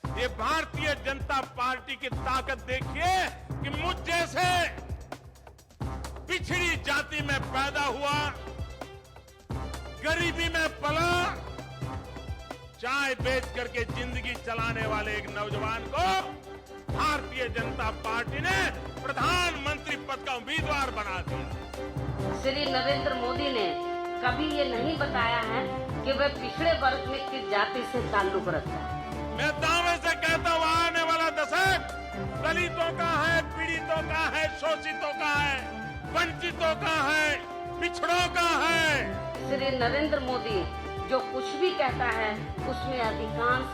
ये भारतीय जनता पार्टी की ताकत देखिए कि मुझ जैसे पिछड़ी जाति में पैदा हुआ, गरीबी में पला, चाय बेच करके जिंदगी चलाने वाले एक नौजवान को भारतीय जनता पार्टी ने प्रधानमंत्री पद का उम्मीदवार बना दिया। श्री नरेंद्र मोदी ने कभी ये नहीं बताया है कि वह पिछड़े वर्ग में किस जाति से ताल्लुक रखता है। मैं दावे से कहता हूँ आने वाला दशक दलितों का है, पीड़ितों का है, शोषितों का है, वंचितों का है, पिछड़ों का है। श्री नरेंद्र मोदी जो कुछ भी कहता है उसमें अधिकांश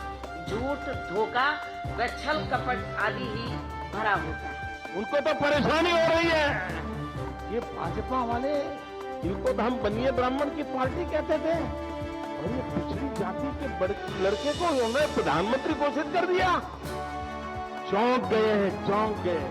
झूठ, धोखा व छल कपट आदि ही भरा होता है। उनको तो परेशानी हो रही है। ये भाजपा वाले, इनको तो हम बनिए ब्राह्मण की पार्टी कहते थे, और ये पिछड़ी जाति के लड़के को उन्होंने प्रधानमंत्री घोषित कर दिया। चौंक गए हैं, चौंक गए।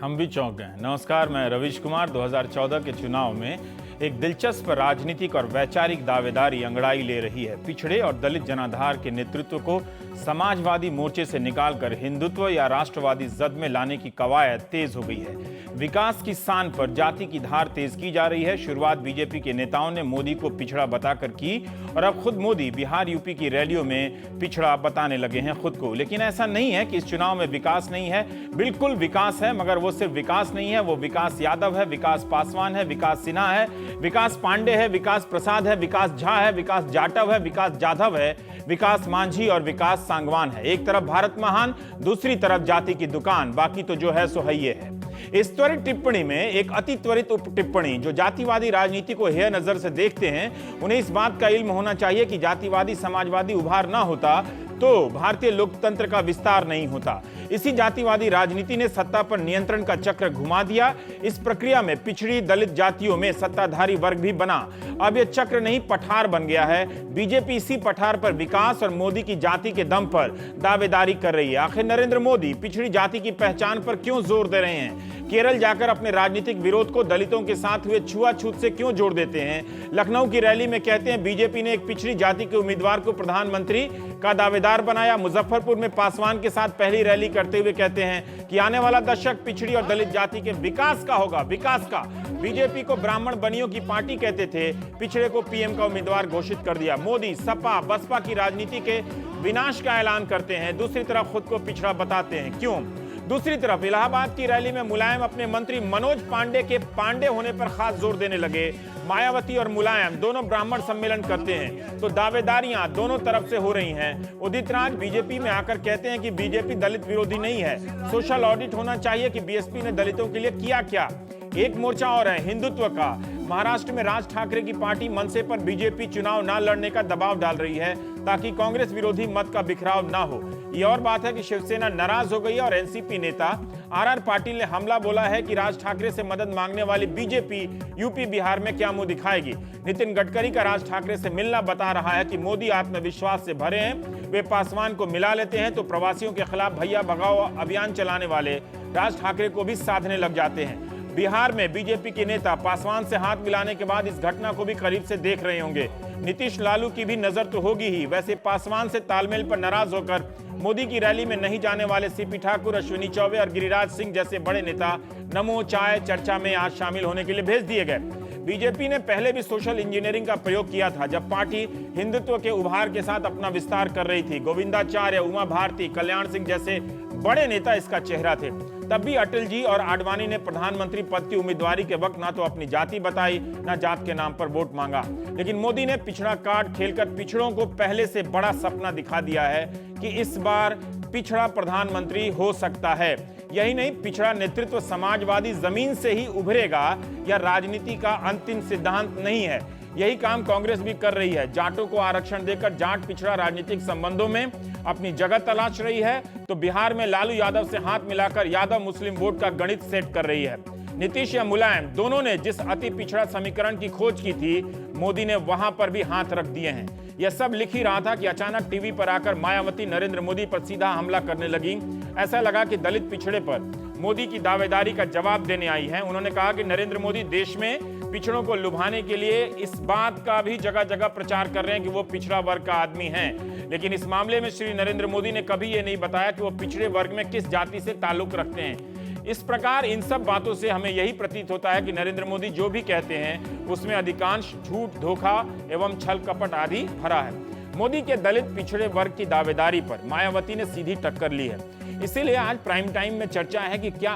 हम भी चौंक गए। नमस्कार, मैं रविश कुमार। 2014 के चुनाव में एक दिलचस्प राजनीतिक और वैचारिक दावेदारी अंगड़ाई ले रही है। पिछड़े और दलित जनाधार के नेतृत्व को समाजवादी मोर्चे से निकालकर हिंदुत्व या राष्ट्रवादी जद में लाने की कवायद तेज हो गई है। विकास की शान पर जाति की धार तेज की जा रही है। शुरुआत बीजेपी के नेताओं ने मोदी को पिछड़ा बताकर की और अब खुद मोदी बिहार, यूपी की रैलियों में पिछड़ा बताने लगे हैं खुद को। लेकिन ऐसा नहीं है कि इस चुनाव में विकास नहीं है, बिल्कुल विकास है, मगर वो सिर्फ विकास नहीं है, वो विकास यादव है, विकास पासवान है, विकास सिन्हा है, विकास पांडे है, विकास प्रसाद है, विकास झा है, विकास जाटव है, विकास जाधव है, विकास मांझी और विकास सांगवान है। एक तरफ भारत महान, दूसरी तरफ जाति की दुकान, बाकी तो जो है सो है ये है। इस त्वरित टिप्पणी में एक अति त्वरित उप टिप्पणी जो जातिवादी राजनीति को हेय नजर से देखते हैं, उन्हें इस बात का इल्म होना चाहिए कि जातिवादी समाजवादी उभार ना होता तो भारतीय लोकतंत्र का विस्तार नहीं होता। इसी जातिवादी राजनीति ने सत्ता पर नियंत्रण का चक्र घुमा दिया। इस प्रक्रिया में पिछड़ी दलित जातियों में सत्ताधारी वर्ग भी बना। अब यह चक्र नहीं, पठार बन गया है। बीजेपी इसी पठार पर विकास और मोदी की जाति के दम पर दावेदारी कर रही है। आखिर नरेंद्र मोदी पिछड़ी जाति की पहचान पर क्यों जोर दे रहे हैं? केरल जाकर अपने राजनीतिक विरोध को दलितों के साथ हुए छुआछूत से क्यों जोड़ देते हैं? लखनऊ की रैली में कहते हैं बीजेपी ने एक पिछड़ी जाति के उम्मीदवार को प्रधानमंत्री का दावेदार बनाया। मुजफ्फरपुर में पासवान के साथ पहली रैली करते हुए कहते हैं कि आने वाला दशक पिछड़ी और दलित जाति के विकास का होगा, विकास का। बीजेपी को ब्राह्मण बनियों की पार्टी कहते थे, पिछड़े को पीएम का उम्मीदवार घोषित कर दिया। मोदी सपा बसपा की राजनीति के विनाश का ऐलान करते हैं, दूसरी तरफ खुद को पिछड़ा बताते हैं। क्यों? दूसरी तरफ इलाहाबाद की रैली में मुलायम अपने मंत्री मनोज पांडे के पांडे होने पर खास जोर देने लगे। मायावती और मुलायम दोनों ब्राह्मण सम्मेलन करते हैं तो दावेदारियां दोनों तरफ से हो रही हैं। उदित राज बीजेपी में आकर कहते हैं कि बीजेपी दलित विरोधी नहीं है, सोशल ऑडिट होना चाहिए कि बीएसपी ने दलितों के लिए किया क्या। एक मोर्चा और है हिंदुत्व का। महाराष्ट्र में राज ठाकरे की पार्टी मनसे पर बीजेपी चुनाव न लड़ने का दबाव डाल रही है ताकि कांग्रेस विरोधी मत का बिखराव ना हो। ये और बात है कि शिवसेना नाराज हो गई है और एनसीपी नेता आर पाटिल ने हमला बोला है कि राज ठाकरे से मदद मांगने वाली बीजेपी यूपी बिहार में क्या मुंह दिखाएगी। नितिन गडकरी का राज ठाकरे से मिलना बता रहा है कि मोदी आत्मविश्वास से भरे हैं। वे पासवान को मिला लेते हैं तो प्रवासियों के खिलाफ भैया भगाओ अभियान चलाने वाले राज ठाकरे को भी साधने लग जाते हैं। बिहार में बीजेपी के नेता पासवान से हाथ मिलाने के बाद इस घटना को भी करीब से देख रहे होंगे। नीतीश लालू की भी नजर तो होगी ही। वैसे पासवान से तालमेल पर नाराज होकर मोदी की रैली में नहीं जाने वाले सीपी ठाकुर, अश्विनी चौबे और गिरिराज सिंह जैसे बड़े नेता नमो चाय चर्चा में आज शामिल होने के लिए भेज दिए गए। बीजेपी ने पहले भी सोशल इंजीनियरिंग का प्रयोग किया था जब पार्टी हिंदुत्व के उभार के साथ अपना विस्तार कर रही थी। गोविंदाचार्य, उमा भारती, कल्याण सिंह जैसे बड़े नेता इसका चेहरा थे। तब भी अटल जी और आडवाणी ने प्रधानमंत्री पद की उम्मीदवारी के वक्त ना तो अपनी जाति बताई, ना जात के नाम पर वोट मांगा। लेकिन मोदी ने पिछड़ा कार्ड खेलकर पिछड़ों को पहले से बड़ा सपना दिखा दिया है कि इस बार पिछड़ा प्रधानमंत्री हो सकता है। यही नहीं, पिछड़ा नेतृत्व समाजवादी जमीन से ही उभरेगा या राजनीति का अंतिम सिद्धांत नहीं है। यही काम कांग्रेस भी कर रही है। जाटों को आरक्षण देकर जाट पिछड़ा राजनीतिक संबंधों में अपनी जगह तलाश रही है तो बिहार में लालू यादव से हाथ मिलाकर यादव मुस्लिम वोट का गणित सेट कर रही है। नीतीश या मुलायम दोनों ने जिस अति पिछड़ा समीकरण की खोज की थी, मोदी ने वहां पर भी हाथ रख दिए हैं। यह सब लिख ही रहा था कि अचानक टीवी पर आकर मायावती नरेंद्र मोदी पर सीधा हमला करने लगी। ऐसा लगा कि दलित पिछड़े पर मोदी की दावेदारी का जवाब देने आई है। उन्होंने कहा कि नरेंद्र मोदी देश में पिछड़ों को लुभाने के लिए इस बात का भी जगह जगह प्रचार कर रहे हैं कि वो पिछड़ा वर्ग का आदमी है, लेकिन इस मामले में श्री नरेंद्र मोदी ने कभी ये नहीं बताया कि वो पिछड़े वर्ग में किस जाति से ताल्लुक रखते हैं। इस प्रकार इन सब बातों से हमें यही प्रतीत होता है कि नरेंद्र मोदी जो भी कहते हैं उसमें अधिकांश झूठ, धोखा एवं छल कपट आदि भरा है। मोदी के दलित पिछड़े वर्ग की दावेदारी पर मायावती ने सीधी टक्कर ली है। इसीलिए आज प्राइम टाइम में चर्चा है कि क्या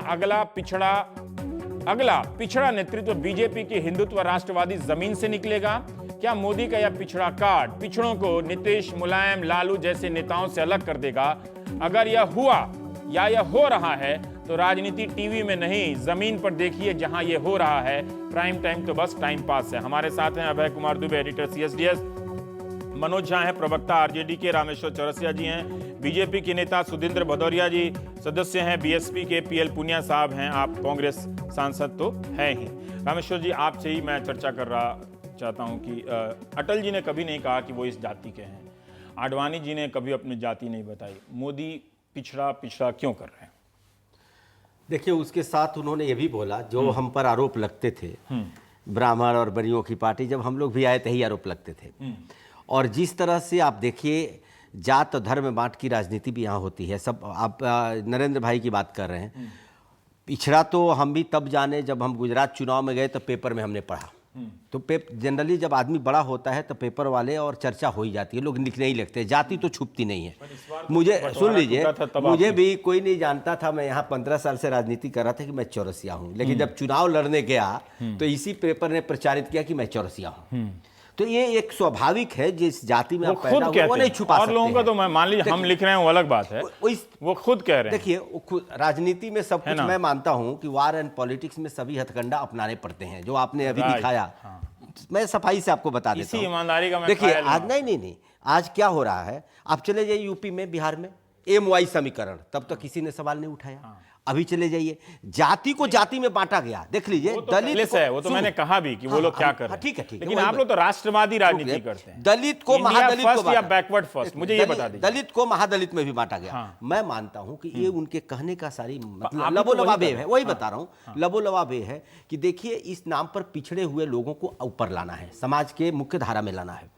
अगला पिछड़ा नेतृत्व बीजेपी की हिंदुत्व राष्ट्रवादी जमीन से निकलेगा? क्या मोदी का यह पिछड़ा कार्ड पिछड़ों को नीतीश, मुलायम, लालू जैसे नेताओं से अलग कर देगा? अगर यह हुआ या यह हो रहा है तो राजनीति टीवी में नहीं, जमीन पर देखिए जहां यह हो रहा है। प्राइम टाइम तो बस टाइम पास है। हमारे साथ हैं अभय कुमार दुबे, एडिटर CSDS, मनोज झा हैं प्रवक्ता आरजेडी के, रामेश्वर चौरसिया जी हैं बीजेपी के नेता, सुधींद्र भदौरिया जी सदस्य हैं बीएसपी के, PL पुनिया साहब हैं, आप कांग्रेस सांसद तो हैं ही। रामेश्वर जी, आपसे ही मैं चर्चा चाहता हूं कि अटल जी ने कभी नहीं कहा कि वो इस जाति के हैं, आडवाणी जी ने कभी अपनी जाति नहीं बताई, मोदी पिछड़ा क्यों कर रहे हैं? देखिए, उसके साथ उन्होंने ये भी बोला जो हम पर आरोप लगते थे, ब्राह्मण और बनियों की पार्टी, जब हम लोग भी आए थे ही आरोप लगते थे। और जिस तरह से आप देखिए जात और धर्म बांट की राजनीति भी यहाँ होती है। सब आप नरेंद्र भाई की बात कर रहे हैं, पिछड़ा तो हम भी तब जाने जब हम गुजरात चुनाव में गए तो पेपर में हमने पढ़ा। तो जनरली जब आदमी बड़ा होता है तो पेपर वाले और चर्चा हो ही जाती है, लोग लिखने ही लगते हैं, जाति तो छुपती नहीं है। मुझे सुन लीजिए, मुझे भी कोई नहीं जानता था, मैं यहाँ 15 साल से राजनीति कर रहा था कि मैं चौरसिया हूँ, लेकिन जब चुनाव लड़ने गया तो इसी पेपर ने प्रचारित किया कि मैं चौरसिया हूँ। तो ये एक स्वाभाविक है, जिस जाति में आप पैदा हुए वो नहीं छुपा सकते। और लोगों का तो मैं मान लीजिए हम लिख रहे हैं वो अलग बात है, वो खुद कह रहे हैं। देखिए, राजनीति में सब कुछ मैं मानता हूं कि वार एंड पॉलिटिक्स में सभी हथकंडा अपनाने पड़ते हैं, जो आपने अभी दिखाया। मैं सफाई से आपको बता देता हूं, ईमानदारी का मैं देखिए आज नहीं, आज क्या हो रहा है, आप चले जाइए यूपी में, बिहार में MY समीकरण, तब तक किसी ने सवाल नहीं उठाया। अभी चले जाइए, जाति को जाति में बांटा गया, देख लीजिए, दलित है, वो तो मैंने कहा भी कि वो लोग क्या कर रहे हैं। ठीक है, लेकिन आप लोग तो राष्ट्रवादी राजनीति करते हैं। दलित को महादलित को या बैकवर्ड फर्स्ट, मुझे ये बता दीजिए। दलित को महादलित में भी बांटा गया। मैं मानता हूं कि ये उनके कहने का सारी मतलब लबोलबाबे है, वही बता रहा हूं, लबोलबाबे है कि देखिए इस नाम पर पिछड़े हुए लोगों को ऊपर लाना है, समाज के मुख्य धारा में लाना है।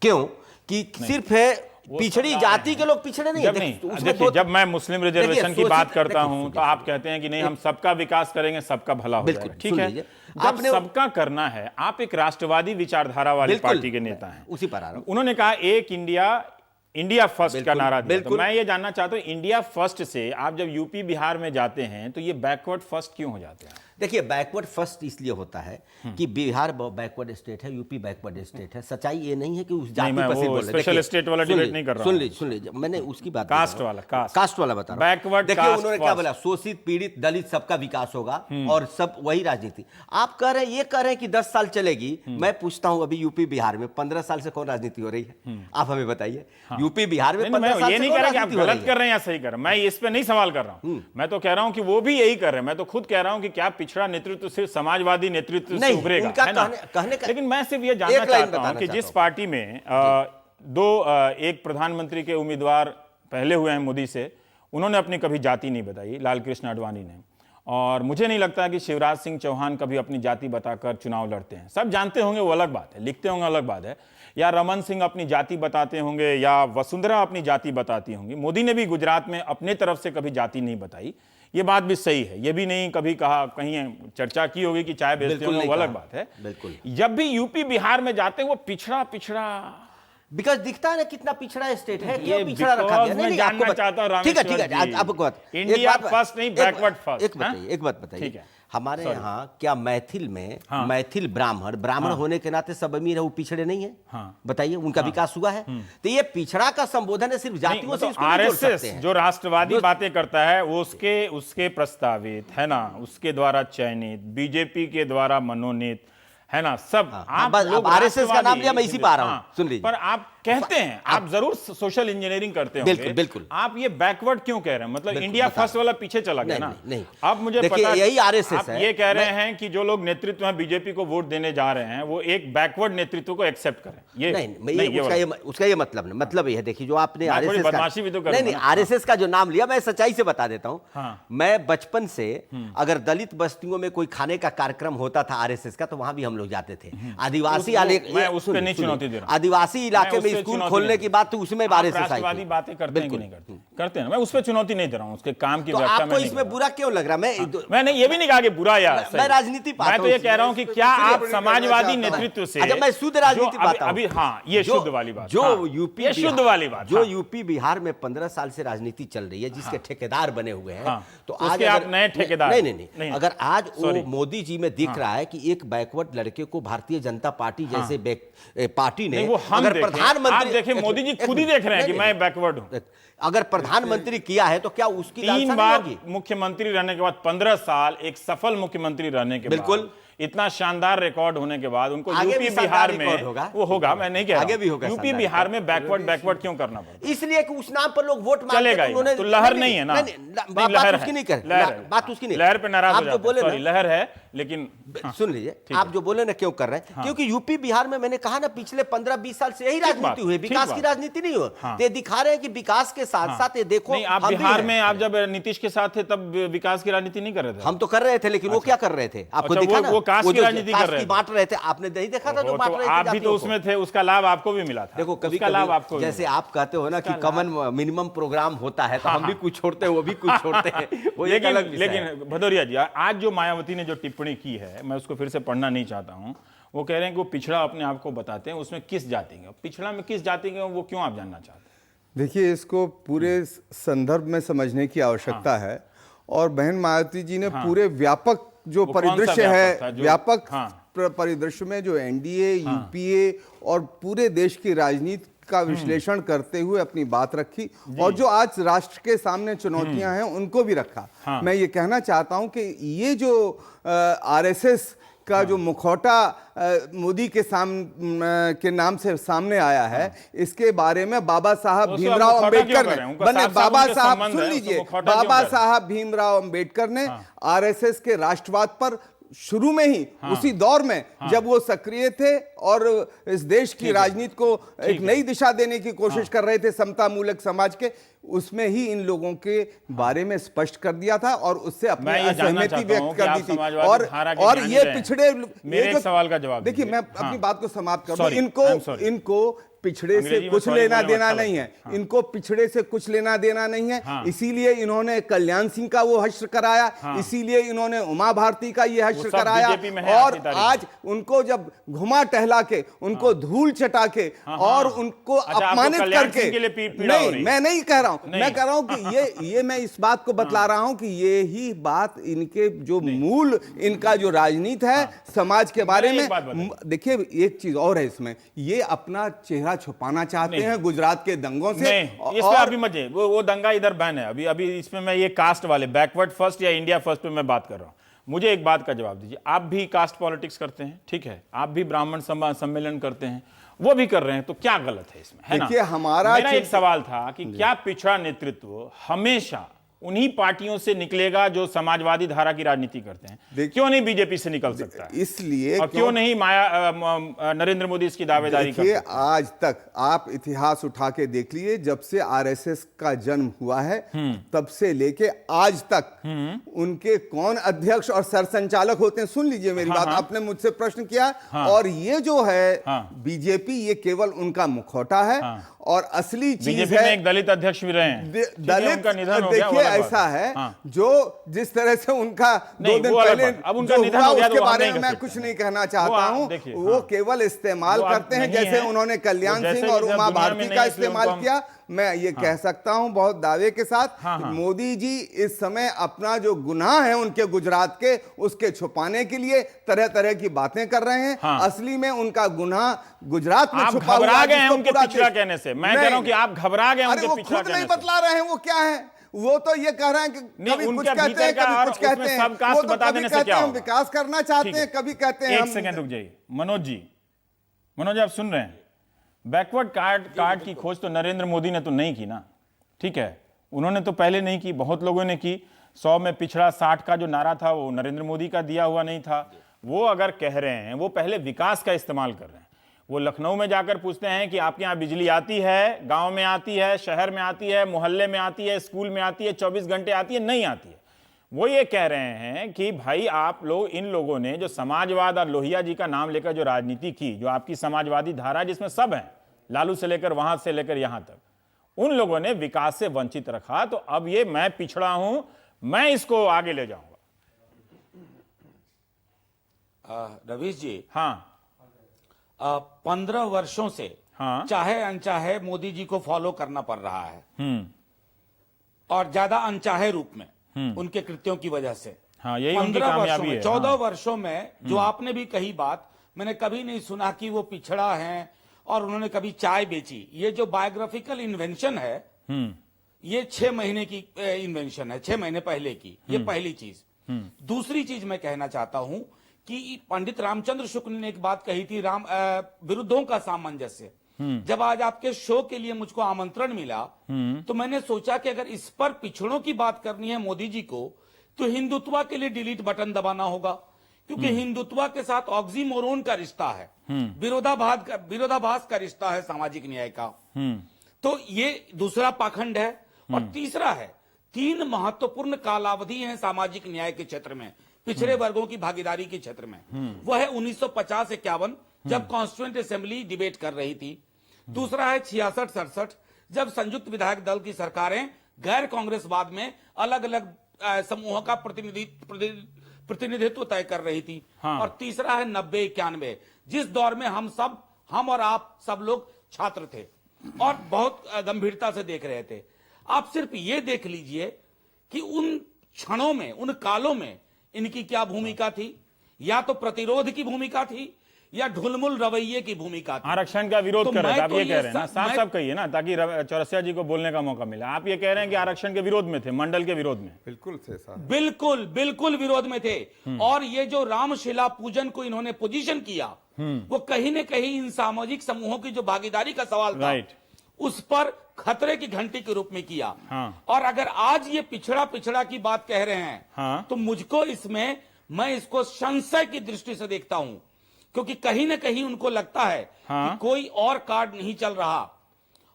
क्यों कि सिर्फ है पिछड़ी जाति के लोग पिछड़े नहीं। देखिए, जब मैं मुस्लिम रिजर्वेशन की बात करता हूं तो आप कहते हैं कि नहीं, हम सबका विकास करेंगे, सबका भला हो जाएगा। ठीक है, जब सबका करना है, आप एक राष्ट्रवादी विचारधारा वाली पार्टी के नेता हैं, उसी पर आ रहा हूं। उन्होंने कहा एक इंडिया फर्स्ट का नारा दिया। तो मैं ये जानना चाहता हूं, इंडिया फर्स्ट से आप जब यूपी बिहार में जाते हैं तो ये बैकवर्ड फर्स्ट क्यों हो जाते हैं? देखिए, बैकवर्ड फर्स्ट इसलिए होता है कि बिहार बैकवर्ड स्टेट है, यूपी बैकवर्ड स्टेट है। सच्चाई ये नहीं है कि उस जाति पर सिर्फ बोल रहे हैं। स्पेशल स्टेट वाला डिबेट नहीं कर रहा हूं। सुन लीजिए, मैंने उसकी बात कास्ट वाला बता रहा हूं। बैकवर्ड, देखिए उन्होंने क्या बोला, शोषित, पीड़ित, दलित सबका विकास होगा और सब वही राजनीति। आप कह रहे हैं, ये कह रहे हैं कि 10 साल चलेगी। मैं पूछता हूं, अभी यूपी बिहार में 15 साल से कौन राजनीति हो रही है? आप हमें बताइए। यूपी बिहार में 15 साल ये नहीं कह रहा कि आप गलत कर रहे हैं या सही कर रहे हैं, मैं इस पे नहीं सवाल कर रहा हूं। मैं तो कह रहा हूं कि वो भी यही कर रहे हैं। मैं तो खुद कह रहा हूं कि क्या पिछड़ा नेतृत्व सिर्फ समाजवादी नेतृत्व से उभरेगा, है ना? लेकिन मैं सिर्फ ये जानना चाहता हूं कि जिस पार्टी में एक प्रधानमंत्री के उम्मीदवार पहले हुए हैं मोदी से, उन्होंने अपनी कभी जाति नहीं बताई, लाल कृष्ण आडवाणी ने, और मुझे नहीं लगता कि शिवराज सिंह चौहान कभी अपनी जाति बताकर चुनाव लड़ते हैं। सब जानते होंगे वो अलग बात है, लिखते होंगे अलग बात है, या रमन सिंह अपनी जाति बताते होंगे, या वसुंधरा अपनी जाति बताती होंगी। मोदी ने भी गुजरात में अपने तरफ से कभी जाति नहीं बताई, ये बात भी सही है। ये भी नहीं कभी कहा, कहीं चर्चा की होगी कि चाय बेचते होंगे, वो अलग बात है। बिल्कुल। जब भी यूपी बिहार में जाते हैं वो पिछड़ा बिकॉज दिखता है ना कितना पिछड़ा स्टेट है, क्यों पिछड़ा रखा गया? मैं जानना चाहता हूं, ठीक है, आपको इंडिया फर्स्ट नहीं, बैकवर्ड फर्स्ट। एक बात बताइए, हमारे यहाँ क्या मैथिल में मैथिल ब्राह्मण होने के नाते सब अमीर है, वो पिछड़े नहीं है? बताइए, उनका विकास हुआ है? तो ये पिछड़ा का संबोधन है सिर्फ जातियों से। आरएसएस जो राष्ट्रवादी बातें करता है वो उसके प्रस्तावित है ना, उसके द्वारा चयनित, बीजेपी के द्वारा मनोनीत है ना, सब। आप आरएसएस का नाम लिया, मैं इसी पा रहा हूं, सुन लीजिए। पर आप कहते हैं आप जरूर सोशल इंजीनियरिंग करते होंगे। बिल्कुल, बिल्कुल। आप ये बैकवर्ड क्यों कह रहे हैं? मतलब इंडिया फर्स्ट वाला पीछे चला गया ना। नहीं। अब मुझे देखिए, पता यही आरएसएस आप है। ये कह रहे हैं कि जो लोग नेतृत्व में बीजेपी को वोट देने जा रहे हैं वो एक बैकवर्ड नेतृत्व को एक्सेप्ट करें। ये नहीं, उसका ये मतलब नहीं। मतलब ये है, देखिए जो आपने आरएसएस का बदमाशी भी तो कर नहीं आरएसएस का जो नाम लिया, मैं सच्चाई से बता देता हूं। मैं बचपन से अगर दलित बस्तियों में कोई खाने का कार्यक्रम होता था आरएसएस का, तो वहां भी हम लोग जाते थे। आदिवासी आदिवासी इलाके में स्कूल खोलने की बात, तो उसमें राष्ट्रवादी बातें करते हैं कि नहीं करते? करते हैं। मैं उस पर चुनौती नहीं दे रहा हूं, उसके काम की व्याख्या आपको इसमें बुरा क्यों लग रहा? मैंने ये भी नहीं कहा कि बुरा या मैं राजनीति मैं तो ये कह रहा हूं कि क्या आप समाजवादी नेतृत्व से, अच्छा मैं शुद्ध राजनीति बात अभी हाँ ये शुद्ध वाली बात, जो यूपी शुद्ध वाली बात, जो यूपी बिहार में 15 साल से राजनीति चल रही है, जिसके ठेकेदार बने हुए हैं, तो आज आप नए ठेकेदार नहीं, अगर आज वो मोदी जी में दिख रहा है कि एक बैकवर्ड लड़के को भारतीय जनता पार्टी जैसे पार्टी ने, अगर प्रधानमंत्री देखिए मोदी जी खुद ही देख रहे हैं कि मैं बैकवर्ड हूं। अगर प्रधानमंत्री किया है तो क्या उसकी 3 बार मुख्यमंत्री रहने के बाद 15 साल एक सफल मुख्यमंत्री रहने के बाद, बिल्कुल इतना शानदार रिकॉर्ड होने के बाद उनको यूपी बिहार में वो होगा, मैं नहीं कह रहा आगे भी होगा, यूपी बिहार में बैकवर्ड क्यों करना पड़ता? इसलिए कि उस नाम पर लोग वोट मांगते चलेगा तो लहर नहीं है ना, बात उसकी नहीं कर, बात उसकी नहीं, लहर पे नाराज हो जाते हैं, लहर है लेकिन सुन लीजिए, आप जो बोले ना क्यों कर रहे हैं, क्योंकि यूपी बिहार में मैंने कहा ना पिछले 15-20 साल से यही राजनीति हुई, विकास की राजनीति नहीं हो। ये दिखा रहे हैं कि विकास के साथ साथ ये देखो, आप बिहार में आप जब नीतीश के साथ थे तब विकास की राजनीति नहीं कर रहे थे? हम तो कर रहे थे, लेकिन वो क्या कर रहे थे आपको दिखा ना, वो कास्ट की राजनीति कर रहे थे, बांट रहे थे, आपने नहीं देखा था जो बांट रहे थे? आप भी तो उसमें थे, उसका लाभ आपको भी मिला था। देखो कभी लाभ आपको, जैसे आप कहते हो ना कि कॉमन मिनिमम प्रोग्राम होता है, तो हम भी कुछ छोड़ते हैं, वो भी कुछ छोड़ते हैं, वो एक अलग विषय है। लेकिन भदौरिया जी, आज जो मायावती ने जो टिप्पणी की है, मैं उसको फिर से पढ़ना नहीं चाहता हूं। वो कह रहे हैं कि वो पिछड़ा अपने आप को बताते हैं, उसमें किस जाति के, पिछड़ा में किस जाति के, वो क्यों आप जानना चाहते हैं? देखिए, इसको पूरे संदर्भ में समझने की आवश्यकता है, और बहन मायावती जी ने पूरे व्यापक जो परिदृश्य है, व्यापक परिदृश्य में जो एनडीए, यूपीए और पूरे देश की राजनीति का विश्लेषण करते हुए अपनी बात रखी, और जो आज राष्ट्र के सामने चुनौतियां हैं उनको भी रखा। मैं ये कहना चाहता हूं कि ये जो आरएसएस का जो मुखौटा मोदी के के नाम से सामने आया है, इसके बारे में बाबा साहब भीमराव अंबेडकर ने बने, बाबा साहब सुन लीजिए, बाबा साहब भीमराव अंबेडकर ने आरएसएस के राष्ट्रवाद पर शुरू में ही उसी दौर में जब वो सक्रिय थे और इस देश की राजनीति को एक नई दिशा देने की कोशिश कर रहे थे, समता मूलक समाज के, उसमें ही इन लोगों के बारे में स्पष्ट कर दिया था और उससे अपनी असहमति व्यक्त कर दी थी। और ये पिछड़े, मेरे एक सवाल का जवाब देखिए, मैं अपनी बात को समाप्त कर दूं। इनको पिछड़े से कुछ लेना देना नहीं है, इनको पिछड़े से कुछ लेना देना नहीं है। इसीलिए इन्होंने कल्याण सिंह का वो हश्र कराया, इसीलिए इन्होंने उमा भारती का ये हश्र कराया, और आज उनको जब घुमा टहला के, उनको धूल चटा के और उनको अपमानित करके, नहीं मैं नहीं कह रहा हूं, मैं कह रहा हूं कि ये मैं इस बात को बतला रहा हूं कि ये ही बात इनके जो मूल इनका जो राजनीति है समाज के बारे में। देखिए एक चीज और है इसमें, ये अपना चेहरा छुपाना चाहते हैं गुजरात के दंगों से। इसमें अभी मजे वो दंगा इधर बैन है, अभी इसमें मैं ये कास्ट वाले बैकवर्ड फर्स्ट या इंडिया फर्स्ट पे मैं बात कर रहा हूं। मुझे एक बात का जवाब दीजिए, आप भी कास्ट पॉलिटिक्स करते हैं, ठीक है, आप भी ब्राह्मण सम्मेलन करते हैं, वो भी कर रहे हैं, तो क्या गलत है इसमें, है ना? मेरा एक सवाल था कि क्या पिछड़ा नेतृत्व हमेशा उन्हीं पार्टियों से निकलेगा जो समाजवादी धारा की राजनीति करते हैं? क्यों नहीं बीजेपी से निकल सकता है? इसलिए और क्यों नहीं नरेंद्र मोदी इसकी दावेदारी करते हैं? आज तक आप इतिहास उठा के देख लिए, जब से आरएसएस का जन्म हुआ है तब से लेके आज तक उनके कौन अध्यक्ष और सरसंचालक होते हैं, सुन लीजिए मेरी बात, आपने मुझसे प्रश्न किया, और ये जो है बीजेपी, ये केवल उनका मुखौटा है, और असली चीज है एक दलित अध्यक्ष भी रहे हैं, दलित का निधन हो गया, देखिए ऐसा है, जो जिस तरह से उनका 2 दिन पहले अब उनका निधन हो गया, उसके बारे में मैं कुछ नहीं कहना चाहता हूं, वो केवल इस्तेमाल करते हैं, जैसे उन्होंने कल्याण सिंह और उमा भारती का इस्तेमाल किया। मैं ये कह सकता हूं बहुत दावे के साथ, मोदी जी इस समय अपना जो गुनाह है उनके गुजरात के, उसके छुपाने के लिए तरह तरह की बातें कर रहे हैं। असली में उनका गुनाह गुजरात में छुपा हुआ है। घबरा गए हैं उनके पिछड़ा कहने से, मैं कह रहा हूं कि आप घबरा गए उनके पिछड़ा कहने से। नहीं बतला रहे हैं वो क्या है, वो तो ये कह रहे हैं कि कभी कुछ कहते हैं, कभी कुछ कहते हैं, वो तो कभी कहते हैं हम विकास करना चाहते हैं, कभी कहते हैं। एक सेकंड रुक जाइए मनोज जी, मनोज आप सुन रहे हैं? बैकवर्ड कार्ड की खोज तो नरेंद्र मोदी ने तो नहीं की ना, ठीक है, उन्होंने तो पहले नहीं की, बहुत लोगों ने की। 100 में पिछड़ा 60 का जो नारा था वो नरेंद्र मोदी का दिया हुआ नहीं था। वो अगर कह रहे हैं, वो पहले विकास का इस्तेमाल कर रहे हैं। वो लखनऊ में जाकर पूछते हैं कि आपके यहाँ बिजली आती है, गांव में आती है, शहर में आती है, मोहल्ले में आती है, स्कूल में आती है, 24 घंटे आती है, नहीं आती है। वो ये कह रहे हैं कि भाई आप लोग, इन लोगों ने जो समाजवाद और लोहिया जी का नाम लेकर जो राजनीति की, जो आपकी समाजवादी धारा जिसमें सब है, लालू से लेकर वहां से लेकर यहां तक, उन लोगों ने विकास से वंचित रखा। तो अब ये मैं पिछड़ा हूं, मैं इसको आगे ले जाऊंगा। रवीश जी, हाँ, 15 वर्षों से हाँ, चाहे अनचाहे मोदी जी को फॉलो करना पड़ रहा है, और ज्यादा अनचाहे रूप में उनके कृत्यों की वजह से। हाँ, यही उनकी कामयाबी है। 14 वर्षों में जो आपने भी कही बात, मैंने कभी नहीं सुना कि वो पिछड़ा है और उन्होंने कभी चाय बेची। ये जो बायोग्राफिकल इन्वेंशन है, ये 6 महीने की इन्वेंशन है, 6 महीने पहले की। ये पहली चीज। दूसरी चीज मैं कहना चाहता हूं कि पंडित रामचंद्र शुक्ल ने एक बात कही थी, विरुद्धों का सामंजस्य। जब आज आपके शो के लिए मुझको आमंत्रण मिला, तो मैंने सोचा कि अगर इस पर पिछड़ों की बात करनी है मोदी जी को, तो हिंदुत्व के लिए डिलीट बटन दबाना होगा, क्योंकि हिंदुत्व के साथ ऑक्सीमोरोन का रिश्ता है, विरोधाभास का रिश्ता है सामाजिक न्याय का। तो ये दूसरा पाखंड है। और तीसरा है, 3 महत्वपूर्ण कालावधि हैं सामाजिक न्याय के क्षेत्र में, पिछड़े वर्गों की भागीदारी के क्षेत्र में। वह है 1950-51 जब कॉन्स्टिट्यूएंट असेंबली डिबेट कर रही थी। दूसरा है 66-67 जब संयुक्त विधायक दल की सरकारें गैर कांग्रेसवाद में अलग अलग समूहों का प्रतिनिधित्व तय कर रही थी। हाँ। और तीसरा है 90-91 जिस दौर में हम और आप सब लोग छात्र थे और बहुत गंभीरता से देख रहे थे। आप सिर्फ ये देख लीजिए कि उन क्षणों में, उन कालों में इनकी क्या भूमिका थी। या तो प्रतिरोध की भूमिका थी या ढुलमुल रवैये की भूमिका थी। आरक्षण का विरोध कर रहे थे, आप ये कह रहे हैं ना, साफ साफ कहिए ना, ताकि चौरसिया जी को बोलने का मौका मिला। आप ये कह रहे हैं कि आरक्षण के विरोध में थे, मंडल के विरोध में। बिल्कुल थे साहब, बिल्कुल विरोध में थे। और ये जो रामशिला पूजन को इन्होंने पोजीशन किया, वो कहीं न कहीं इन सामाजिक समूहों की जो भागीदारी का सवाल था, उस पर खतरे की घंटी के रूप में किया। हाँ। और अगर आज ये पिछड़ा की बात कह रहे हैं, हाँ। तो मुझको इसमें, मैं इसको संशय की दृष्टि से देखता हूं, क्योंकि कहीं ना कहीं उनको लगता है कि कोई और कार्ड नहीं चल रहा।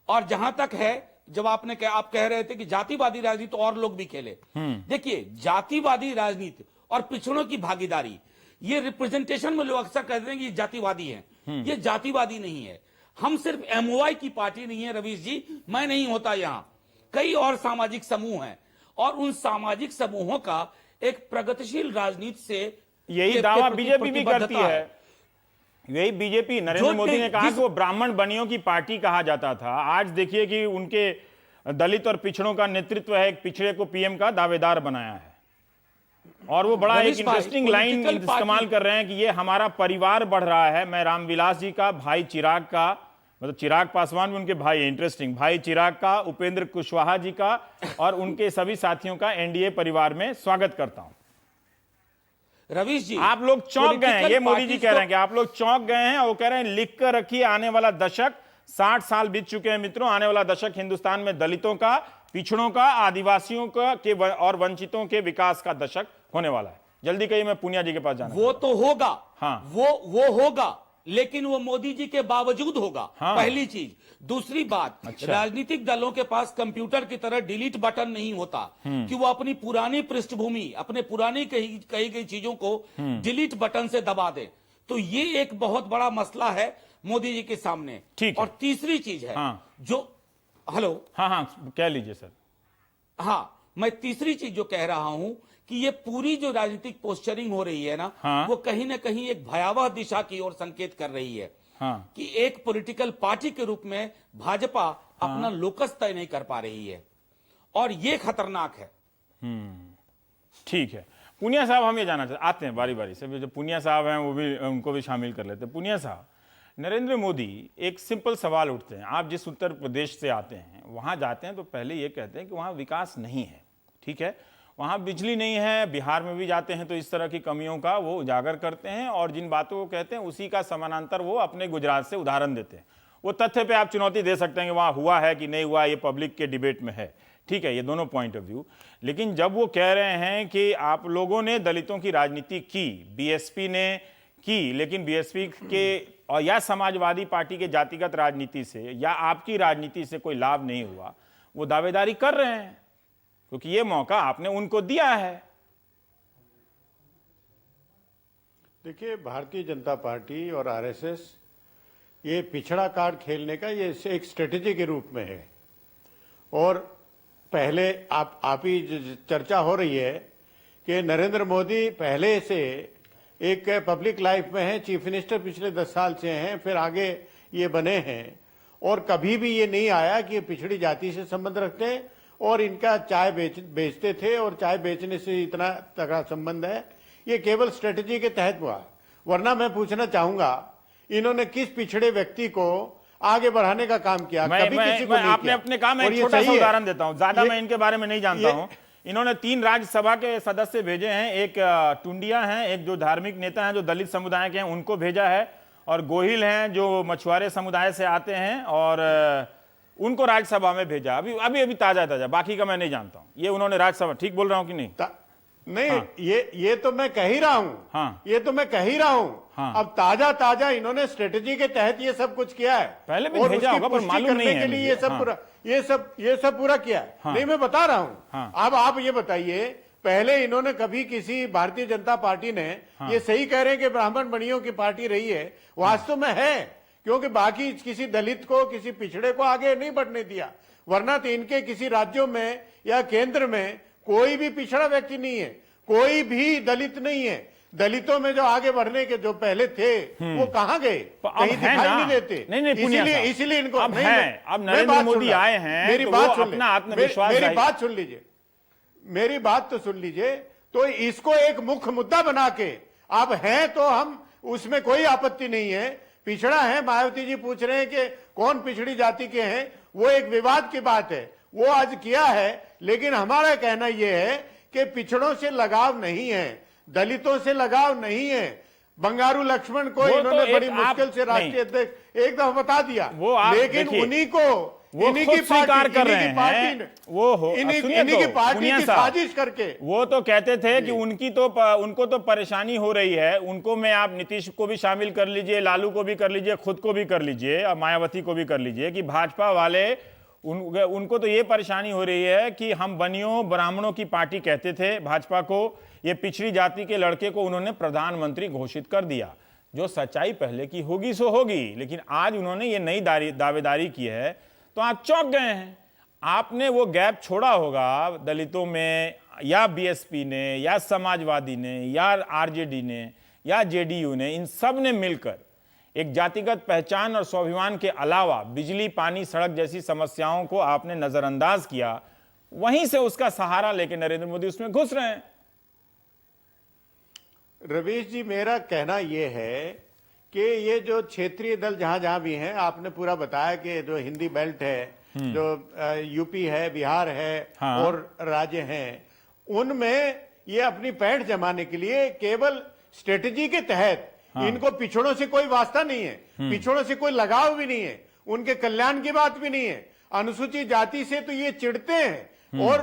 और जहां तक है, जब आप कह रहे थे कि जातिवादी राजनीति और लोग भी खेले, देखिए जातिवादी राजनीति और पिछड़ों की भागीदारी, ये रिप्रेजेंटेशन में लोग अक्सर कहते हैं कि ये जातिवादी है। ये जातिवादी नहीं है। हम सिर्फ एमओआई की पार्टी नहीं है रवीश जी, मैं नहीं होता यहां, कई और सामाजिक समूह हैं और उन सामाजिक समूहों का एक प्रगतिशील राजनीति से यही दावा बीजेपी भी करती है। यही बीजेपी, नरेंद्र मोदी ने कहा कि वो ब्राह्मण बनियों की पार्टी कहा जाता था। आज देखिए कि उनके दलित और पिछड़ों का नेतृत्व है, एक पिछड़े को पीएम का दावेदार बनाया है। और वो बड़ा एक इंटरेस्टिंग लाइन इस्तेमाल कर रहे हैं कि ये हमारा परिवार बढ़ रहा है। मैं रामविलास जी का, भाई चिराग का, मतलब चिराग पासवान भी उनके भाई है, इंटरेस्टिंग, भाई चिराग का, उपेंद्र कुशवाहा जी का और उनके सभी साथियों का एनडीए परिवार में स्वागत करता हूं। रवीश जी, आप लोग चौंक गए हैं, ये मोदी जी कह रहे हैं कि आप लोग चौंक गए हैं। वो कह रहे हैं लिख कर रखिए, आने वाला दशक, 60 साल बीत चुके हैं मित्रों, आने वाला दशक हिंदुस्तान में दलितों का, पिछड़ों का, आदिवासियों का और वंचितों के विकास का दशक होने वाला है। जल्दी कहिए, मैं पूनिया जी के पास जाना। वो तो होगा, हाँ, वो होगा, लेकिन वो मोदी जी के बावजूद होगा। हाँ। पहली चीज। दूसरी बात, अच्छा, राजनीतिक दलों के पास कंप्यूटर की तरह डिलीट बटन नहीं होता कि वो अपनी पुरानी पृष्ठभूमि, अपने पुरानी कही गई चीजों को डिलीट बटन से दबा दे। तो ये एक बहुत बड़ा मसला है मोदी जी के सामने। ठीक। और तीसरी चीज है, हाँ, जो, हेलो, हाँ कह लीजिए सर। हाँ, मैं तीसरी चीज जो कह रहा हूं कि ये पूरी जो राजनीतिक पोस्चरिंग हो रही है ना, हाँ, वो कहीं ना कहीं एक भयावह दिशा की ओर संकेत कर रही है। हाँ, कि एक पॉलिटिकल पार्टी के रूप में भाजपा अपना लोकस तय नहीं कर पा रही है और ये खतरनाक है। ठीक है पुनिया साहब, हम ये जानना चाहते, आते हैं बारी बारी से, जो पुनिया साहब हैं वो भी, उनको भी शामिल कर लेते हैं। पुनिया साहब, नरेंद्र मोदी, एक सिंपल सवाल उठते हैं, आप जिस उत्तर प्रदेश से आते हैं, वहां जाते हैं तो पहले ये कहते हैं कि वहां विकास नहीं है, ठीक है, वहाँ बिजली नहीं है। बिहार में भी जाते हैं तो इस तरह की कमियों का वो उजागर करते हैं और जिन बातों को कहते हैं उसी का समानांतर वो अपने गुजरात से उदाहरण देते हैं। वो तथ्य पे आप चुनौती दे सकते हैं कि वहां हुआ है कि नहीं हुआ, ये पब्लिक के डिबेट में है, ठीक है, ये दोनों पॉइंट ऑफ व्यू। लेकिन जब वो कह रहे हैं कि आप लोगों ने दलितों की राजनीति की, बीएसपी ने की, लेकिन बीएसपी के और या समाजवादी पार्टी के जातिगत राजनीति से या आपकी राजनीति से कोई लाभ नहीं हुआ, वो दावेदारी कर रहे हैं क्योंकि ये मौका आपने उनको दिया है। देखिए, भारतीय जनता पार्टी और आरएसएस ये पिछड़ा कार्ड खेलने का ये एक स्ट्रेटेजी के रूप में है। और पहले आप ही चर्चा हो रही है कि नरेंद्र मोदी पहले से एक पब्लिक लाइफ में है, चीफ मिनिस्टर पिछले 10 साल से हैं, फिर आगे ये बने हैं, और कभी भी ये नहीं आया कि ये पिछड़ी जाति से संबंध रखते हैं और इनका चाय बेचते थे और चाय बेचने से इतना तगड़ा संबंध है। ये केवल स्ट्रेटेजी के तहत हुआ, वरना मैं पूछना चाहूंगा इन्होंने किस पिछड़े व्यक्ति को आगे बढ़ाने का काम किया? कभी किसी को नहीं आपने किया। अपने काम में और एक ये छोटा सा सही है। उदाहरण देता हूं, ज्यादा मैं इनके बारे में नहीं जानता हूं। इन्होंने 3 राज्यसभा के सदस्य भेजे हैं, एक टुंडिया हैं, एक जो धार्मिक नेता हैं जो दलित समुदाय के हैं उनको भेजा है, और गोहिल हैं जो मछुआरे समुदाय से आते हैं और उनको राज्यसभा में भेजा। अभी ताजा, बाकी का मैं नहीं जानता हूं। ये उन्होंने राज्यसभा, ठीक बोल रहा हूं कि नहीं? नहीं, हाँ। ये तो मैं कह ही रहा हूं। हाँ। ये तो मैं कह ही रहा हूं। हाँ। अब ताजा इन्होंने स्ट्रेटेजी के तहत ये सब कुछ किया है। पहले भी और भेजा उसकी होगा पर पुष्टि मालूम नहीं करने है के लिए मुझे। ये सब हाँ। पूरा ये सब पूरा किया है। हाँ। नहीं, मैं बता रहा हूं। हाँ। अब आप ये बताइए, पहले इन्होंने कभी किसी भारतीय जनता पार्टी ने ये सही कह रहे हैं कि ब्राह्मण बनियों की पार्टी रही है, वास्तव में है, क्योंकि बाकी किसी दलित को, किसी पिछड़े को आगे नहीं बढ़ने दिया। वरना तो इनके किसी राज्यों में या केंद्र में कोई भी पिछड़ा व्यक्ति नहीं है, कोई भी दलित नहीं है। दलितों में जो आगे बढ़ने के जो पहले थे वो कहां गए? कहीं दिखाई नहीं देते। इसीलिए इनको अब नरेंद्र मोदी आए हैं, मेरी तो बात वो अपना आत्मविश्वास, मेरी बात सुन लीजिए, मेरी बात तो सुन लीजिए। तो इसको एक मुख्य मुद्दा बना के आप हैं तो हम उसमें कोई आपत्ति नहीं है। पिछड़ा है, मायावती जी पूछ रहे हैं कि कौन पिछड़ी जाति के हैं, वो एक विवाद की बात है, वो आज किया है। लेकिन हमारा कहना यह है कि पिछड़ों से लगाव नहीं है, दलितों से लगाव नहीं है। बंगारू लक्ष्मण को इन्होंने बड़ी मुश्किल से राष्ट्रीय अध्यक्ष एकदम बता दिया, लेकिन उन्हीं को इन्हीं की स्वीकार कर रहे हैं, इन्हीं की पार्टी की साजिश करके वो तो कहते थे कि उनको तो परेशानी हो रही है, उनको में आप नीतीश को भी शामिल कर लीजिए, लालू को भी कर लीजिए, खुद को भी कर लीजिए और मायावती को भी कर लीजिए, कि भाजपा वाले उनको तो ये परेशानी हो रही है कि हम बनियों ब्राह्मणों की पार्टी कहते थे भाजपा को, ये पिछड़ी जाति के लड़के को उन्होंने प्रधानमंत्री घोषित कर दिया। जो सच्चाई पहले की होगी सो होगी, लेकिन आज उन्होंने ये नई दावेदारी की है तो आप चौंक गए हैं। आपने वो गैप छोड़ा होगा दलितों में, या बीएसपी ने, या समाजवादी ने, या आरजेडी ने, या जेडीयू ने, इन सब ने मिलकर एक जातिगत पहचान और स्वाभिमान के अलावा बिजली, पानी, सड़क जैसी समस्याओं को आपने नजरअंदाज किया। वहीं से उसका सहारा लेके नरेंद्र मोदी उसमें घुस रहे हैं। रवीश जी, मेरा कहना यह है कि ये जो क्षेत्रीय दल जहां जहां भी हैं, आपने पूरा बताया कि जो हिंदी बेल्ट है, जो यूपी है, बिहार है, हाँ। और राज्य हैं, उनमें ये अपनी पैठ जमाने के लिए केवल स्ट्रेटेजी के तहत, इनको पिछड़ों से कोई वास्ता नहीं है, पिछड़ों से कोई लगाव भी नहीं है, उनके कल्याण की बात भी नहीं है। अनुसूचित जाति से तो ये चिढ़ते हैं, और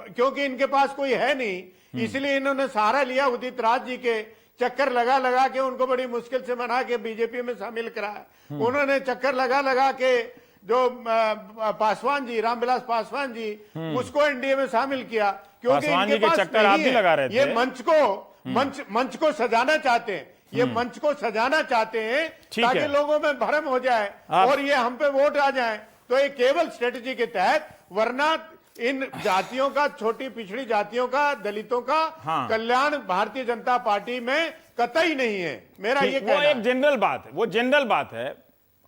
क्योंकि इनके पास कोई है नहीं, इसलिए इन्होंने सहारा लिया उदित राज जी के, चक्कर लगा के उनको बड़ी मुश्किल से मना के बीजेपी में शामिल कराया। उन्होंने चक्कर लगा के जो पासवान जी, रामविलास पासवान जी, उसको एनडीए में शामिल किया, क्योंकि इनके पास चक्कर आप भी लगा रहे थे। ये मंच को सजाना चाहते हैं, ये मंच को सजाना चाहते हैं ताकि लोगों में भ्रम हो जाए और ये हम पे वोट आ जाए। तो ये केवल स्ट्रेटेजी के तहत, वरना इन जातियों का, छोटी पिछड़ी जातियों का, दलितों का कल्याण भारतीय जनता पार्टी में कतई नहीं है। मेरा ये कहना है। एक जनरल बात है, वो जनरल बात है,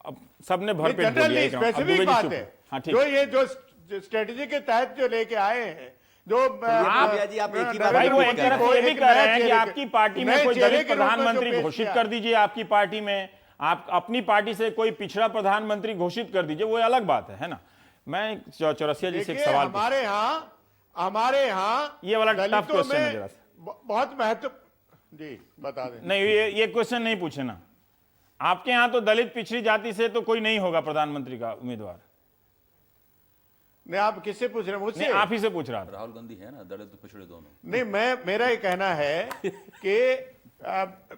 अब सबने भरपेट बोल दिया, स्पेसिफिक बात है। जो ये जो स्ट्रेटेजी के तहत जो लेके आए हैं, जो आप एक ही बात भाई, वो एक तरफ ये भी कह रहे हैं कि आपकी पार्टी में कोई दलित प्रधानमंत्री घोषित कर दीजिए, आपकी पार्टी में आप अपनी पार्टी से कोई पिछड़ा प्रधानमंत्री घोषित कर दीजिए, वो अलग बात है ना। मैं चौरसिया जी से एक सवाल, हमारे यहाँ ये वाला टफ क्वेश्चन है जरा सा, बहुत महत्व, जी बता दें। नहीं, ये क्वेश्चन नहीं पूछे ना। आपके यहां तो दलित पिछड़ी जाति से तो कोई नहीं होगा प्रधानमंत्री का उम्मीदवार। नहीं, आप किससे पूछ रहे हैं? मुझसे? आप ही से पूछ रहा था। राहुल गांधी है ना, दलित पिछड़े दोनों। नहीं, मेरा ये कहना है कि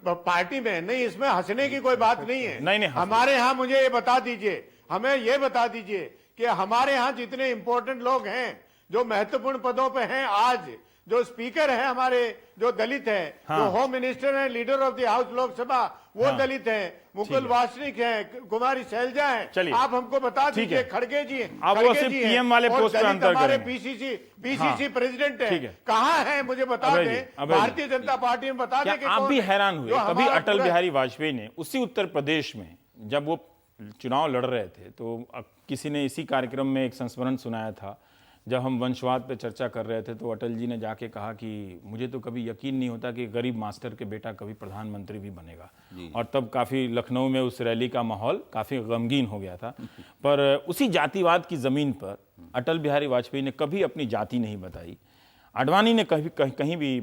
पार्टी में नहीं, इसमें हंसने की कोई बात नहीं है। नहीं, हमारे यहाँ मुझे ये बता दीजिए, हमें ये बता दीजिए कि हमारे यहाँ जितने इंपॉर्टेंट लोग हैं जो महत्वपूर्ण पदों पे हैं आज, जो स्पीकर हैं हमारे, जो दलित हैं, जो होम मिनिस्टर हैं, leader of the house Lok Sabha, वो दलित हैं, मुकुल वासनिक हैं, कुमारी शैलजा हैं। आप हमको बता दीजिए, खड़गे जी हैं, आप वो सिर्फ पीएम वाले पोस्ट पर अंतर हमारे करेंगे। पीसीसी प्रेसिडेंट हैं, कहाँ हैं मुझे बता दें, भारतीय जनता पार्टी में बता दें। आप भी हैरान हुए कभी अटल बिहारी वाजपेयी ने उसी उत्तर प्रदेश में जब वो चुनाव लड़ रहे थे तो किसी ने इसी कार्यक्रम में एक संस्मरण सुनाया था, जब हम वंशवाद पे चर्चा कर रहे थे तो अटल जी ने जाके कहा कि मुझे तो कभी यकीन नहीं होता कि गरीब मास्टर के बेटा कभी प्रधानमंत्री भी बनेगा। और तब काफ़ी लखनऊ में उस रैली का माहौल काफ़ी गमगीन हो गया था। पर उसी जातिवाद की ज़मीन पर अटल बिहारी वाजपेयी ने कभी अपनी जाति नहीं बताई, आडवाणी ने कहीं भी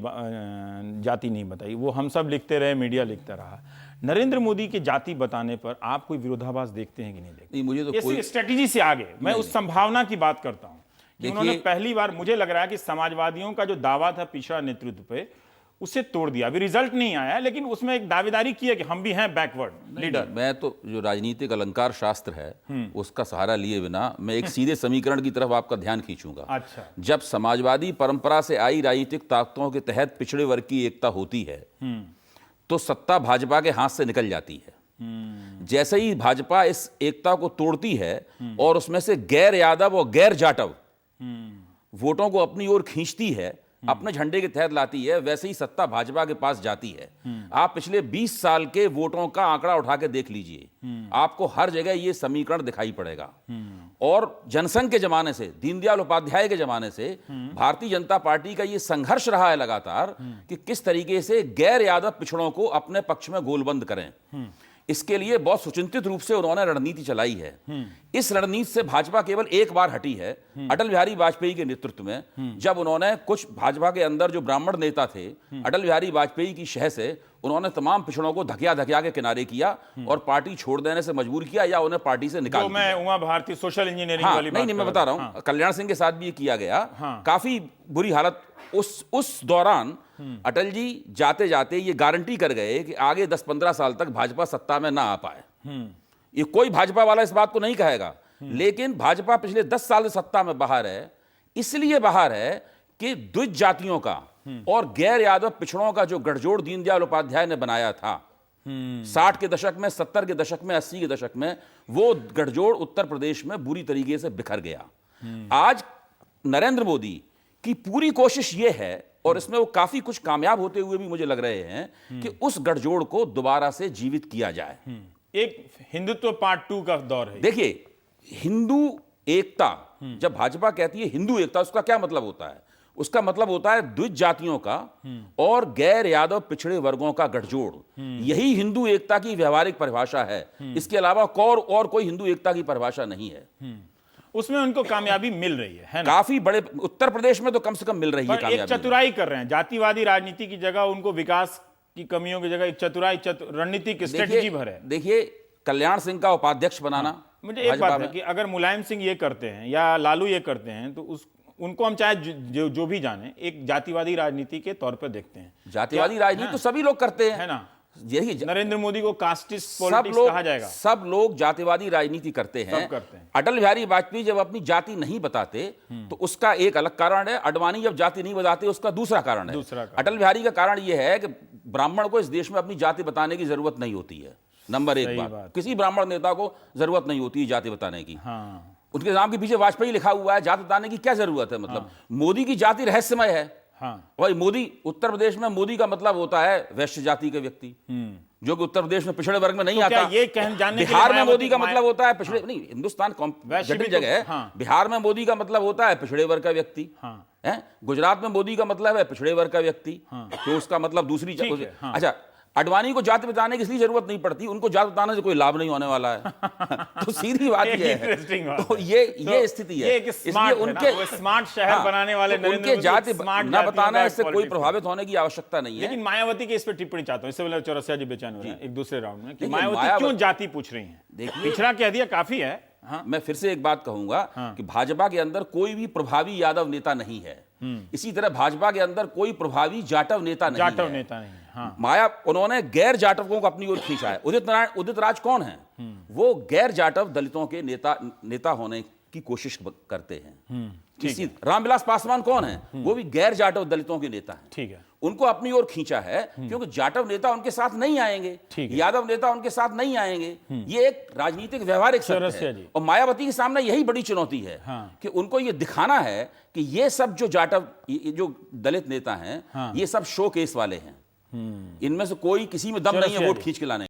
जाति नहीं बताई, वो हम सब लिखते रहे, मीडिया लिखता रहा। नरेंद्र मोदी की जाति बताने पर आप कोई विरोधाभास देखते हैं कि नहीं देखते? मुझे तो कोई स्ट्रेटेजी से आगे मैं उस संभावना की बात करता हूं कि उन्होंने पहली बार, मुझे लग रहा है कि समाजवादियों का जो दावा था पिछड़ा नेतृत्व पे, उसे तोड़ दिया। अभी रिजल्ट नहीं आया लेकिन उसमें एक दावेदारी की है कि हम भी हैं बैकवर्ड लीडर। मैं तो जो राजनीतिक अलंकार शास्त्र है उसका सहारा लिए बिना मैं एक सीधे समीकरण की तरफ आपका ध्यान खींचूंगा। अच्छा। जब समाजवादी परंपरा से आई राजनीतिक ताकतों के तहत पिछड़े वर्ग की एकता होती है तो सत्ता भाजपा के हाथ से निकल जाती है। जैसे ही भाजपा इस एकता को तोड़ती है और उसमें से गैर यादव और गैर जाटव वोटों को अपनी ओर खींचती है, अपने झंडे के तहत लाती है, वैसे ही सत्ता भाजपा के पास जाती है। आप पिछले 20 साल के वोटों का आंकड़ा उठा के देख लीजिए, आपको हर जगह ये समीकरण दिखाई पड़ेगा। और जनसंघ के जमाने से, दीनदयाल उपाध्याय के जमाने से भारतीय जनता पार्टी का ये संघर्ष रहा है लगातार कि किस तरीके से गैर यादव पिछड़ों को अपने पक्ष में गोलबंद करें। इसके लिए बहुत सुचिंतित रूप से उन्होंने रणनीति चलाई है। इस रणनीति से भाजपा केवल एक बार हटी है, अटल बिहारी वाजपेयी के नेतृत्व में, जब उन्होंने कुछ भाजपा के अंदर जो ब्राह्मण नेता थे, अटल बिहारी वाजपेयी की शह से उन्होंने तमाम पिछड़ों को धकिया के किनारे किया और पार्टी छोड़ देने से मजबूर किया या उन्हें पार्टी से निकाल दिया। मैं उमा भारती सोशल इंजीनियरिंग वाली बात नहीं, मैं बता रहा हूं, कल्याण सिंह के साथ भी ये किया गया। काफी बुरी हालत उस दौरान अटल जी जाते जाते ये गारंटी कर गए कि आगे 10-15 साल तक भाजपा सत्ता में ना आ पाए। ये कोई भाजपा वाला इस बात को नहीं कहेगा, लेकिन भाजपा पिछले 10 साल से सत्ता में बाहर है। इसलिए बाहर है कि द्विज जातियों का और गैर यादव पिछड़ों का जो गठजोड़ दीनदयाल उपाध्याय ने बनाया था 60 के दशक में, 70 के दशक में, 80 के दशक में, वो गठजोड़ उत्तर प्रदेश में बुरी तरीके से बिखर गया। आज नरेंद्र मोदी की पूरी कोशिश ये है, और इसमें वो काफी कुछ कामयाब होते हुए भी मुझे लग रहे हैं, कि उस गठजोड़ को दोबारा से जीवित किया जाए। एक हिंदुत्व पार्ट 2 का दौर है। देखिए, हिंदू एकता, जब भाजपा कहती है हिंदू एकता, उसका क्या मतलब होता है? उसका मतलब होता है द्विज जातियों का और गैर यादव पिछड़े वर्गों का गठजोड़। यही हिंदू एकता की व्यवहारिक परिभाषा है। इसके अलावा और कोई हिंदू एकता की परिभाषा नहीं है। उसमें उनको कामयाबी मिल रही है ना? काफी बड़े, उत्तर प्रदेश में तो कम से कम मिल रही है कामयाबी। एक चतुराई कर रहे हैं, जातिवादी राजनीति की जगह उनको विकास की कमियों की जगह एक चतुराई रणनीतिक स्ट्रेटेजी भर है। देखिए, कल्याण सिंह का उपाध्यक्ष बनाना, मुझे एक बात है कि अगर मुलायम सिंह ये करते हैं या लालू ये करते हैं तो उनको हम चाहे जो भी जाने, एक जातिवादी राजनीति के तौर पर देखते हैं। जातिवादी राजनीति तो सभी लोग करते हैं, है ना? यही नरेंद्र मोदी को कास्टिस्ट पॉलिटिक्स कहा जाएगा। सब लोग जातिवादी राजनीति करते हैं। अटल बिहारी वाजपेयी जब अपनी जाति नहीं बताते तो उसका एक अलग कारण है, आडवाणी जब जाति नहीं बताते उसका दूसरा कारण है। अटल बिहारी का कारण यह है कि ब्राह्मण को इस देश में अपनी जाति बताने की जरूरत नहीं होती है। नंबर एक बात, किसी ब्राह्मण नेता को जरूरत नहीं होती है जाति बताने की। उनके नाम के पीछे वाजपेयी लिखा हुआ है, जाति बताने की क्या जरूरत है? मतलब मोदी की जाति रहस्यमय है। भाई मोदी, उत्तर प्रदेश में मोदी का मतलब होता है वैश्य जाति के व्यक्ति, जो कि उत्तर प्रदेश में पिछड़े वर्ग में नहीं आता। ये जानने बिहार में मोदी का मतलब होता है पिछड़े, नहीं, हिंदुस्तान जटिल जगह है। बिहार में मोदी का मतलब होता है पिछड़े वर्ग का व्यक्ति है। गुजरात में मोदी का मतलब है पिछड़े वर्ग का व्यक्ति, तो उसका मतलब दूसरी। अच्छा, अडवाणी को जाति बताने की इसलिए जरूरत नहीं पड़ती, उनको जाति बताने से कोई लाभ नहीं होने वाला है। तो सीधी बात ये है। तो ये स्थिति है। इसलिए उनके स्मार्ट शहर बनाने वाले उनके जाति न बताना, इससे कोई प्रभावित होने की आवश्यकता नहीं है। लेकिन मायावती के इस पर टिप्पणी चाहता हूं, इससे पहले चौरसिया जी बेचैन हो रहे हैं एक दूसरे राउंड में कि मायावती क्यों जाति पूछ रही हैं। देखिए, पिछड़ा कह दिया काफी है। हाँ, मैं फिर से एक बात कहूंगा कि भाजपा के अंदर कोई भी प्रभावी यादव नेता नहीं है। इसी तरह भाजपा के अंदर कोई प्रभावी जाटव नेता नहीं है। हाँ। माया उन्होंने गैर जाटवों को अपनी ओर खींचा है। उदित राज कौन है? वो गैर जाटव दलितों के नेता होने की कोशिश करते हैं। इसी रामविलास पासवान कौन है? वो भी गैर जाटव दलितों के नेता हैं। ठीक है, उनको अपनी ओर खींचा है क्योंकि जाटव नेता उनके साथ नहीं आएंगे, यादव नेता उनके साथ नहीं आएंगे। ये एक राजनीतिक व्यवहारिक सत्य है। और मायावती के सामने यही बड़ी चुनौती है कि उनको ये दिखाना है कि ये सब जो जाटव, ये जो दलित नेता हैं, ये सब शो केस वाले हैं। इनमें से कोई किसी में दम नहीं है वोट खींच के लाने।